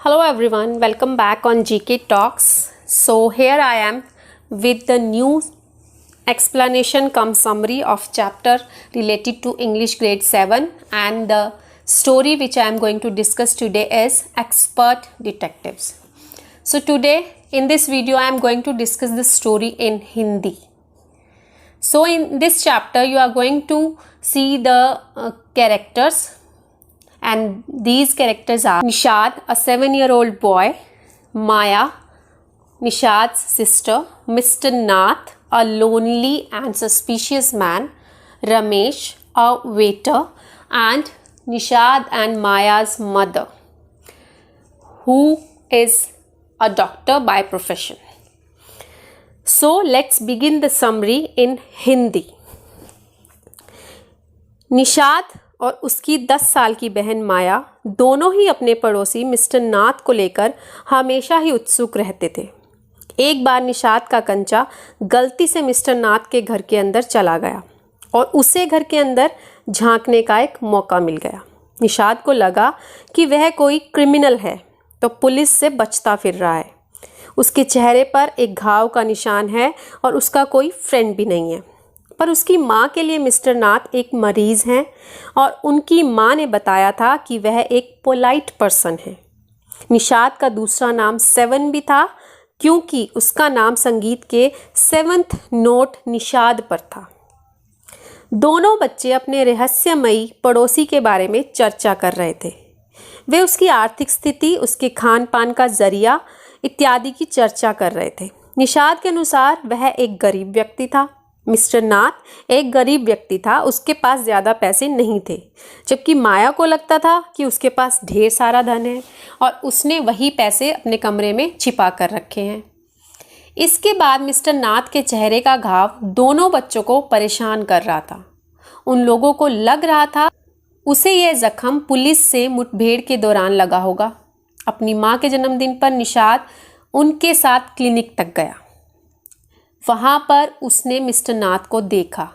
Hello everyone, welcome back on GK Talks. So here I am with the new explanation cum summary of chapter related to English grade 7, and the story which I am going to discuss today is Expert Detectives. So today in this video I am going to discuss the story in Hindi. So in this chapter you are going to see the characters. And these characters are Nishad, a 7-year-old boy, Maya, Nishad's sister, Mr. Nath, a lonely and suspicious man, Ramesh, a waiter, and Nishad and Maya's mother, who is a doctor by profession. So let's begin the summary in Hindi. Nishad और उसकी 10 साल की बहन माया दोनों ही अपने पड़ोसी mister नाथ को लेकर हमेशा ही उत्सुक रहते थे। एक बार निषाद का कंचा गलती से मिस्टर नाथ के घर के अंदर चला गया और उसे घर के अंदर झांकने का एक मौका मिल गया। निषाद को लगा कि वह कोई क्रिमिनल है तो पुलिस से बचता फिर रहा है। उसके चेहरे पर एक घाव का निशान है और उसका कोई फ्रेंड भी नहीं है। पर उसकी माँ के लिए मिस्टर नाथ एक मरीज़ हैं और उनकी माँ ने बताया था कि वह एक पोलाइट पर्सन है। निषाद का दूसरा नाम 7 भी था क्योंकि उसका नाम संगीत के 7th नोट निषाद पर था। दोनों बच्चे अपने रहस्यमयी पड़ोसी के बारे में चर्चा कर रहे थे। वे उसकी आर्थिक स्थिति, उसके खान पान का जरिया इत्यादि की चर्चा कर रहे थे। निषाद के अनुसार वह एक गरीब व्यक्ति था। मिस्टर नाथ एक गरीब व्यक्ति था, उसके पास ज़्यादा पैसे नहीं थे, जबकि माया को लगता था कि उसके पास ढेर सारा धन है और उसने वही पैसे अपने कमरे में छिपा कर रखे हैं। इसके बाद मिस्टर नाथ के चेहरे का घाव दोनों बच्चों को परेशान कर रहा था। उन लोगों को लग रहा था उसे यह जख्म पुलिस से मुठभेड़ के दौरान लगा होगा। अपनी माँ के जन्मदिन पर निषाद उनके साथ क्लिनिक तक गया। वहाँ पर उसने मिस्टर नाथ को देखा।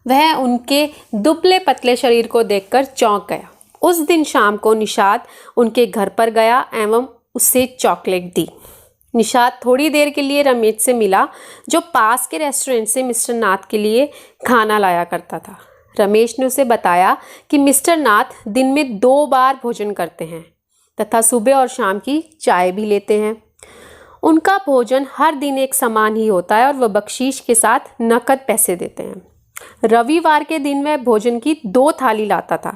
वह उनके दुबले पतले शरीर को देखकर चौंक गया। उस दिन शाम को निषाद उनके घर पर गया एवं उसे चॉकलेट दी। निषाद थोड़ी देर के लिए रमेश से मिला, जो पास के रेस्टोरेंट से मिस्टर नाथ के लिए खाना लाया करता था। रमेश ने उसे बताया कि मिस्टर नाथ दिन में 2 बार भोजन करते हैं तथा सुबह और शाम की चाय भी लेते हैं। उनका भोजन हर दिन एक समान ही होता है और वह बख्शीश के साथ नकद पैसे देते हैं। रविवार के दिन वह भोजन की 2 थाली लाता था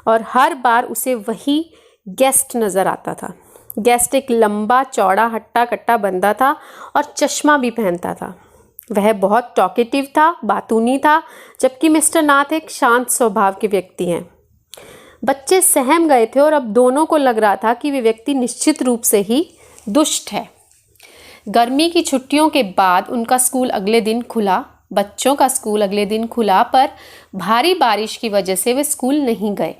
और हर बार उसे वही गेस्ट नज़र आता था। गेस्ट एक लंबा चौड़ा हट्टा कट्टा बंदा था और चश्मा भी पहनता था। वह बहुत टॉकेटिव था, बातूनी था, जबकि मिस्टर नाथ एक शांत स्वभाव के व्यक्ति हैं। बच्चे सहम गए थे और अब दोनों को लग रहा था कि वे व्यक्ति निश्चित रूप से ही दुष्ट है। गर्मी की छुट्टियों के बाद उनका स्कूल अगले दिन खुला। बच्चों का स्कूल अगले दिन खुला, पर भारी बारिश की वजह से वे स्कूल नहीं गए।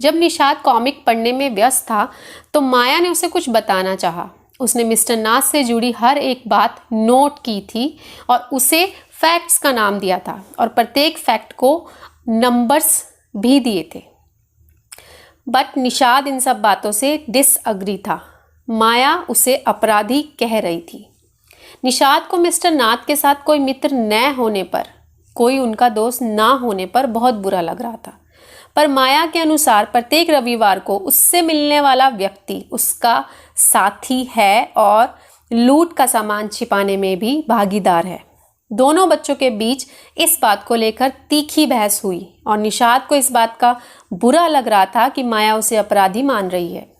जब निषाद कॉमिक पढ़ने में व्यस्त था तो माया ने उसे कुछ बताना चाहा। उसने मिस्टर नाथ से जुड़ी हर एक बात नोट की थी और उसे फैक्ट्स का नाम दिया था और प्रत्येक फैक्ट को नंबर्स भी दिए थे। बट निषाद इन सब बातों से डिसअग्री था। माया उसे अपराधी कह रही थी। निषाद को मिस्टर नाथ के साथ कोई मित्र न होने पर, कोई उनका दोस्त ना होने पर बहुत बुरा लग रहा था। पर माया के अनुसार प्रत्येक रविवार को उससे मिलने वाला व्यक्ति उसका साथी है और लूट का सामान छिपाने में भी भागीदार है। दोनों बच्चों के बीच इस बात को लेकर तीखी बहस हुई और निषाद को इस बात का बुरा लग रहा था कि माया उसे अपराधी मान रही है।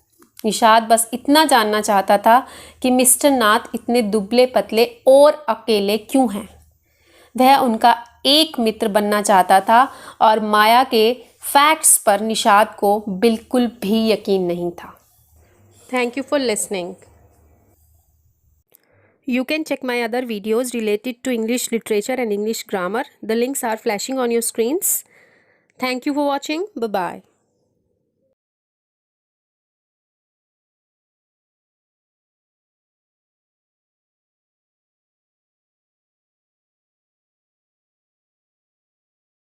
निषाद बस इतना जानना चाहता था कि मिस्टर नाथ इतने दुबले पतले और अकेले क्यों हैं। वह उनका एक मित्र बनना चाहता था और माया के फैक्ट्स पर निषाद को बिल्कुल भी यकीन नहीं था। Thank you for listening. You can check my other videos related to English literature and English grammar. The links are flashing on your screens. Thank you for watching. Bye-bye.